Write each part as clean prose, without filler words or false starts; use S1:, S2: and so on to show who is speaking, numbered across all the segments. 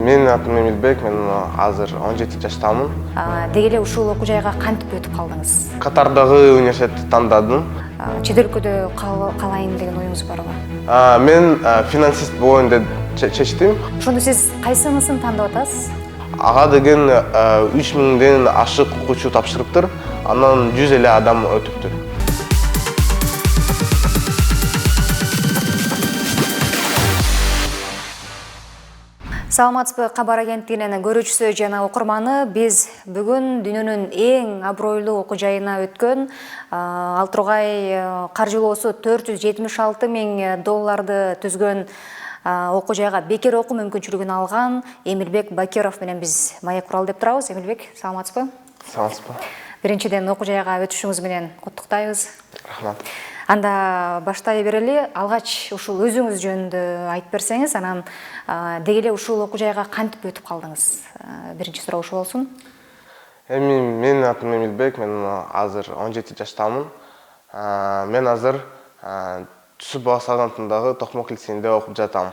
S1: Менин атым Эмилбек, мен азыр 17 жаштамын.
S2: Деги эле ушул окуу жайга кантип өтүп калдыңыз?
S1: Катардагы университетти тандадым.
S2: Чет өлкөдө калайын деген оюңуз барбы?
S1: Мен финансист болоюн деп чечтим.
S2: Ошондо сиз кайсынысын тандап атасыз?
S1: Ага деген 3000ден ашык окуучу тапшырыптыр. Анан 100 эле адам өтүптүр.
S2: Саламатсызбы, Кабар агенттигинин көрүүчүсү жана окурманы. Биз бүгүн дүйнөнүн эң абройлуу окуу жайына өткөн ал тургай каржылоосу $476,000 түзгөн окуу жайга бекер окуу мүмкүнчүлүгүн алган Эмилбек Бакиров менен биз маек куралы деп турабыз. Эмилбек, саламатсызбы?
S1: Саламатсызбы.
S2: Биринчиден окуу жайга өтүшүңүз менен куттуктайбыз.
S1: Рахмат.
S2: Анда баштай берели, алгач ушул өзүңүз жөнүндө айтып берсеңиз, анан деги эле ушул окуу жайга кантип өтүп калдыңыз? Биринчи суроо ушул болсун.
S1: Менин атым Эмилбек, мен азыр 17 жаштамын. Мен азыр Түсүп Балас агентындагы Токмок лицейинде окуп жатам.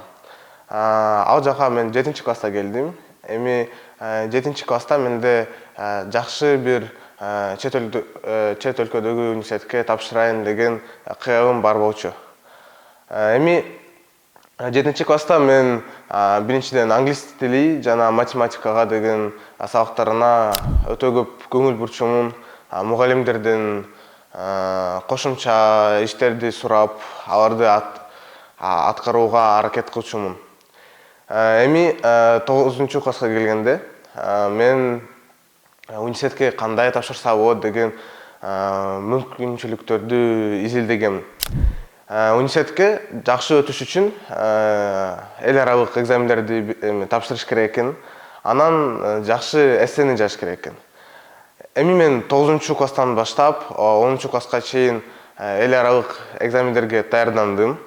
S1: Ал жака мен 7-класста келдим. Эми 7-класста менде жакшы бир чет өлкөдөгү университетке тапшырайын деген кыялым бар болчу. Эми 7-класста мен биринчиден англис тили жана математикага деген сабактарына өтө көп көңүл бурчумун. Мугалимдерден кошумча иштерди сурап, аларды аткарууга аракет кылчумун. Эми 9-класска келгенде мен университетке кандай тапшырса болот деген мүмкүнчүлүктөрдү изилдегем. Университетке жакшы өтүш үчүн эл аралык экзамендерди тапшырыш керек экен. Анан жакшы эссени жазыш керек экен. Эми мен 9-класстан баштап 10-класска чейин эл аралык экзамендерге даярдандым.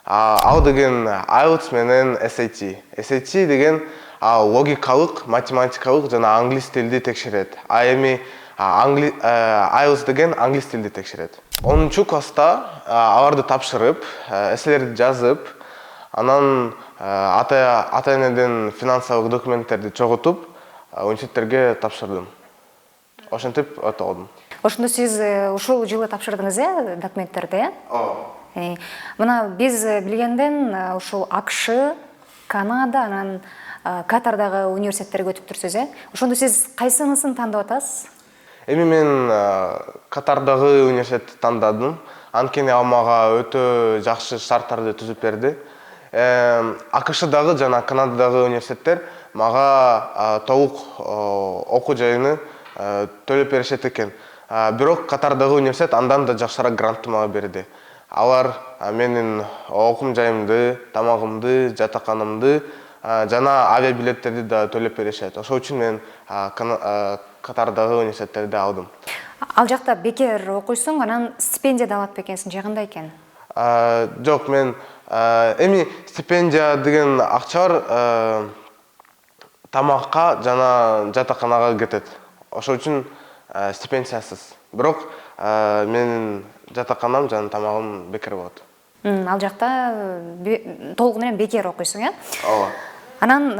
S1: Ал деген IELTS менен SAT. SAT деген логикалык, математикалык жана англис тилди текшерет. Эми IELTS деген англис тилди текшерет. 10-класста аларды тапшырып, эсселерди жазып, анан ата-энеден финансылык документтерди чогултуп, университеттерге тапшырдым. Ошентип өтө алдым.
S2: Ошондо сиз ушул жылы тапшырдыңыз, документтерди, Мына биз билгенден ушул АКШ, Канада, анан Катардагы университеттерге өтүп турсуз, Ошондо сиз кайсынысын тандап атасыз?
S1: Эми мен Катардагы университетти тандадым. Анткени ал мага өтө жакшы шарттарды түзүп берди. АКШдагы жана Канададагы университеттер мага толук окуу жайыны төлөп беришет экен. Бирок Катардагы университет андан да жакшыраак грантты мага берди. Алар менин окум жайымды, тамагымды, жатаканымды жана авиабилеттерди да төлөп беришет. Ошол үчүн мен Катардагы университеттерди алдым.
S2: Ал жакта бекер окуйсуң, анан стипендия да алат бекенсиң, же кандай экен?
S1: Жок, мен эми стипендия деген акчалар тамакка жана жатаканага кетет. Ошол үчүн стипендиясыз. Бирок менин жатаканам жана тамагым бекер болот.
S2: Ал жакта толугу менен бекер окуйсуң,
S1: Ооба.
S2: Анан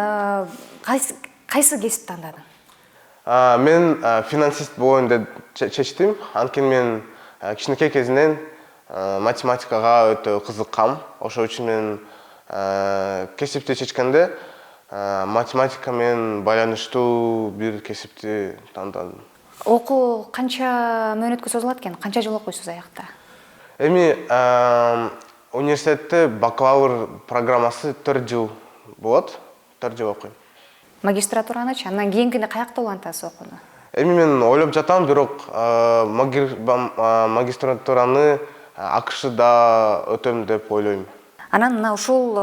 S2: кайсы кесип тандадың?
S1: Мен финансист болоюн деп чечтим. Анткени мен кичинекей кезинен математикага өтө кызыккам. Ошол үчүн мен кесипти чечкенде математика менен байланыштуу бир кесипти тандадым.
S2: Окуу канча мөөнөткө созулат экен? Канча жыл окуйсуз аякта?
S1: Эми университетте бакалавр программасы 4 жыл болот. 4 жыл окуйм.
S2: Магистратуранычы, андан кийинкине каякта улантасыз окууну?
S1: Эми мен ойлоп жатам, бирок магистратураны АКШда өтөм деп ойлойм.
S2: Анан мына ушул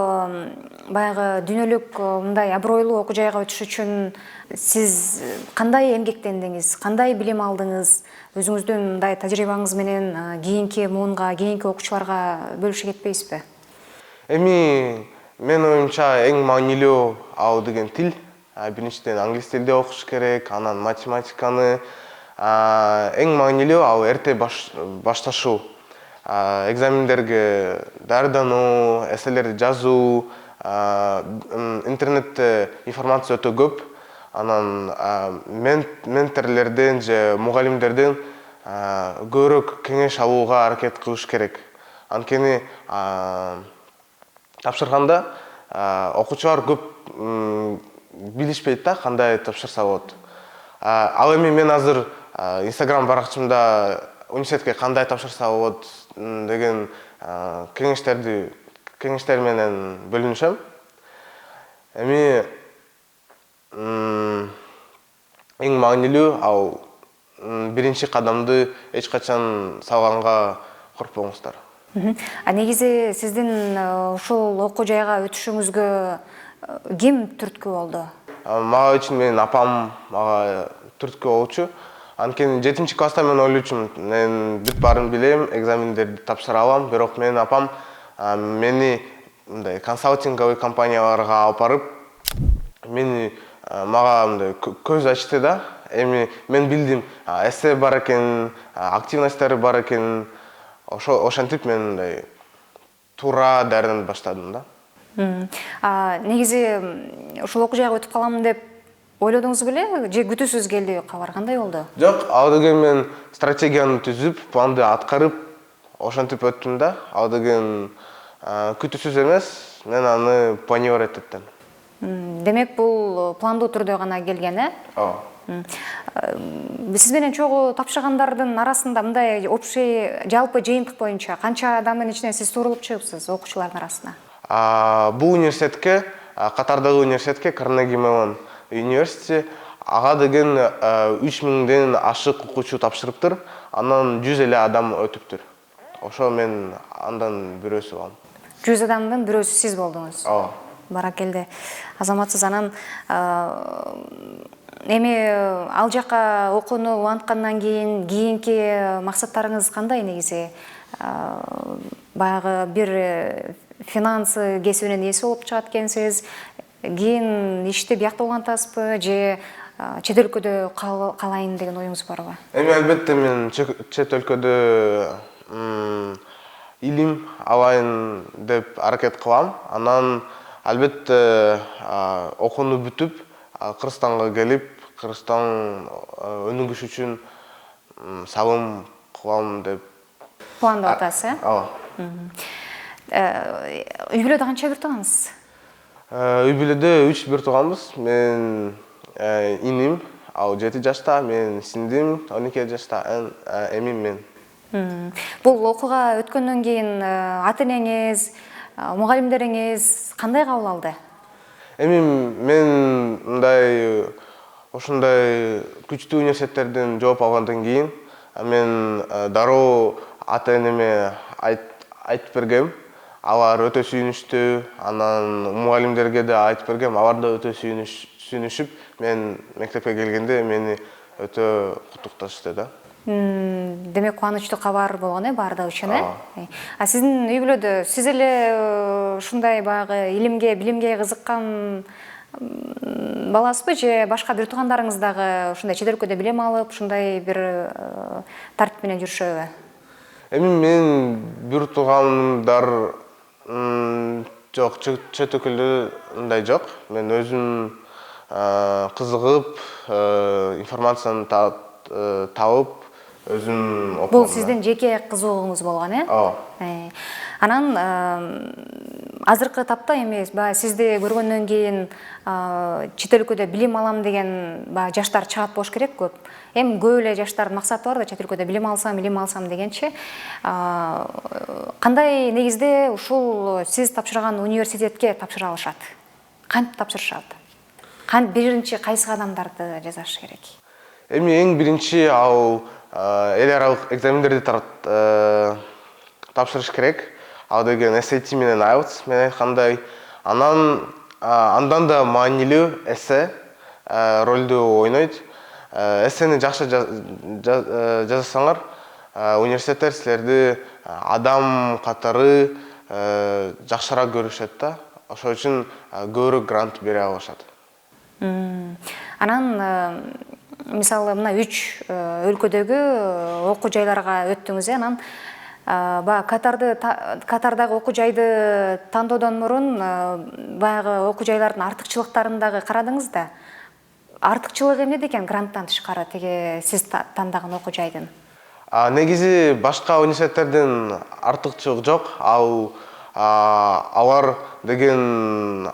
S2: баягы дүйнөлүк мындай абройлуу окуу жайга өтүш үчүн сиз кандай эмгектендиңиз, кандай билим алдыңыз? Өзүңүздүн мындай тажрыйбаңыз менен кийинки муунга, кийинки окуучуларга бөлүшө кетпейсизби?
S1: Эми мен оюмча эң маанилүү ал деген тил. Биринчиден англис тилде окуш керек, анан математиканы. Эң маанилүү ал эрте башташуу. Экзамендерге даярдануу, эсселерди жазуу, интернетте информация өтө көп. Анан менторлерден же мугалимдерден көбүрөөк кеңеш алууга аракет кылыш керек. Анткени тапшырганда окуучулар көп билишпейт да, кандай тапшырса болот. Ал эми мен азыр Instagram баракчамда университетке кандай тапшырса болот деген кеңештер менен бөлүнүшөм. Эми эң маанилүү ал биринчи кадамды эч качан салганга коркпоңуздар.
S2: Негизи сиздин ушул окуу жайга өтүшүңүзгө ким түрткү болду?
S1: Мага үчүн менин апам мага түрткү болчу. Анткени 7-класста мен ойлочумун, мен бүт баарын билем, экзамендерди тапшыра алам, бирок менин апам мени мындай консалтинговый компанияларга алып барып, мага мындай көз ачты да. Эми мен билдим, эссе бар экен, активностьтер бар экен. Ошентип мен мындай туура дарынып баштадым да.
S2: Негизи ушул окуу жайга өтүп калам деп ойлодуңуз беле, же күтүүсүз келди кабар, кандай болду?
S1: Жок, ал деген мен стратегияны түзүп, планды аткарып, ошентип өттүм да. Ал деген күтүүсүз эмес, мен аны планировать эттим.
S2: Демек бул пландуу түрдө гана келген, э?
S1: Ооба.
S2: Сиз менен чогуу тапшыргандардын арасында мындай общий жалпы жыйынтык боюнча канча адамдын ичинен сиз турулуп чыгыпсыз окуучулардын арасына?
S1: Бул университетке, Катардагы университетке, Карнеги Меллон университети, ага деген 3000ден ашык окуучу тапшырыптыр. Андан 100 эле адам өтүптүр. Ошо мен андан бирөөсү болом.
S2: 100 адамдын бирөөсү сиз болдуңуз.
S1: Ооба.
S2: Баракелде. Азаматсыз. Анан эми ал жака окууну уланткандан кийинки максаттарыңыз кандай негизи? Баягы бир финансы кесибинин ээси болуп чыгат экенсиз, кийин ишти биякта улантасызбы же чет өлкөдө калайын деген оюңуз барбы?
S1: Эми албетте мен чет өлкөдө илим алайын деп аракет кылам. Анан албетте окууну бүтүп, Кыргызстанга келип, Кыргызстан өнүгүш үчүн салым кылам деп
S2: Пландап атасыз, э?
S1: Ооба.
S2: Үй бүлөдө канча бир туугансыз?
S1: Үй бүлөдө 3 бир тууганбыз. Мен иним, ал 7 жашта, мен сиңдим 12 жашта, эмим мен.
S2: Бул окууга өткөндөн кийин ата-энеңиз, мугалимдериңиз кандай кабыл алды?
S1: Эми мен ушундай күчтүү университеттерден жооп алгандан кийин мен дароо ата-энеме айтып бергем. Алар өтө сүйүнүштү, анан мугалимдерге да айтып бергем. Алар да өтө сүйүнүшүп, мен мектепке келгенде мени өтө куттукташты да.
S2: Демек кубанычтуу кабар болгон, баардыгы үчүн, э? Сиздин үй бүлөдө сиз эле ушундай баягы илимге, билимге кызыккан баласызбы же башка бир туугандарыңыз дагы ушундай чет өлкөдө билим алып, ушундай бир тартип менен жүрүшөбү? Эми
S1: мен бир туугандар жок, чет өлкөдө мындай жок. Мен өзүм кызыгып, информацияны табып, өзүм окугам.
S2: Бул сиздин жеке кызыгууңуз болгон, э?
S1: Ооба.
S2: Анан азыркы тапта эми сизди көргөндөн кийин чет өлкөдө билим алам деген жаштар чыгат болуш керек көп. Эми көп эле жаштардын максаты бар да, чет өлкөдө билим алсам дегенчи. Кандай негизде ушул сиз тапшырган университетке тапшыра алышат? Кантип тапшырышат? Биринчи кайсы кадамдарды жасаш керек?
S1: Эми эң биринчи ал эл аралык экзамендерди тапшырыш керек. Ал деген SAT менен IELTS мен айткандай. Андан да маанилүү эссе ролду ойнойт. Эссени жакшы жазсаңар, университеттер силерди адам катары жакшыраак көрүшөт да. Ошол үчүн көбүрөөк грант бере алышат.
S2: Анан мисалы мына 3 өлкөдөгү окуу жайларга өттүңүз, анан Баягы Катардагы окуу жайды тандоодон мурун баягы окуу жайлардын артыкчылыктарын дагы карадыңыз да. Артыкчылыгы эмнеде экен гранттан тышкары тиги сиз тандаган окуу жайдын?
S1: Негизи башка университеттерден артыкчылык жок. Алар деген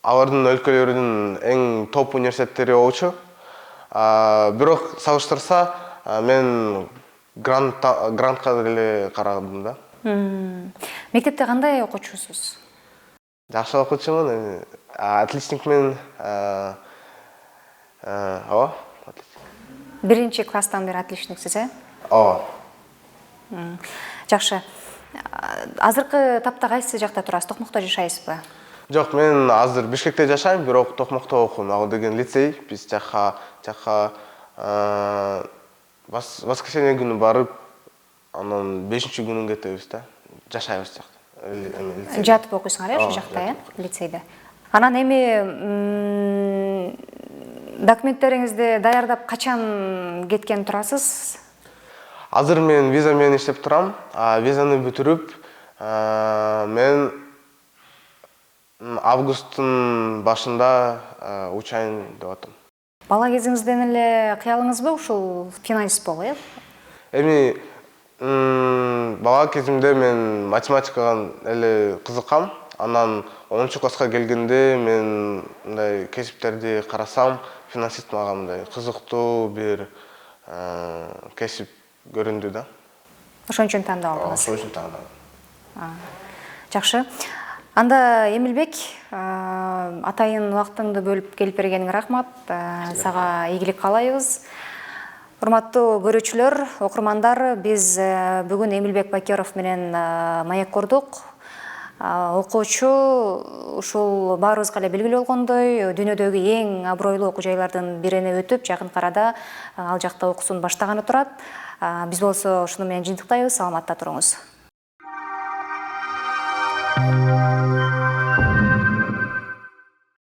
S1: алардын өлкөлөрүнүн эң топ университеттери болчу. Бирок салыштырса мен грантка деле карадым да.
S2: Мектепте кандай окуучусуз?
S1: Жакшы окуучумун, отличникмен. Ооба, отличник.
S2: Биринчи класстан бери отличниксиз,
S1: Ооба.
S2: Жакшы. Азыркы тапта кайсы жакта турасыз? Токмокто жашайсызбы?
S1: Жок, мен азыр Бишкекте жашайм, бирок Токмокто окуйм. Ал деген лицей. Биз жака воскресенье күнү барып, анан 5-чи күнүн кетебиз да. Жашайбыз жакта.
S2: Жатып окуйсуңар, ошол жакта, лицейде. Анан эми документтериңизди даярдап качан кеткен турасыз?
S1: Азыр мен виза менен иштеп турам. Визаны бүтүрүп, мен августтун башында учайын деп атам.
S2: Бала кезиңизден эле кыялыңызбы ушул финансист болуу,
S1: Эми бала кезимде мен математикага эле кызыккам. Анан 10-класска келгенде мен мындай кесиптерди карасам, финансист мага мындай кызыктуу бир кесип көрүндү да.
S2: Ошон үчүн тандап алдыңыз.
S1: Ошон үчүн тандадым.
S2: Жакшы. Анда Эмилбек, атайын убактыңды бөлүп келип бергениңе рахмат. Сага ийгилик каалайбыз. Урматтуу көрүүчүлөр, окурмандар, биз бүгүн Эмилбек Бакеров менен маек курдук. Окуучу ушул баарыбызга эле белгилүү болгондой, дүйнөдөгү эң абройлуу окуу жайлардын бирине өтүп, жакын арада ал жакта окуусун баштаганы турат. Биз болсо ушуну менен жыйынтыктайбыз. Саламатта туруңуз.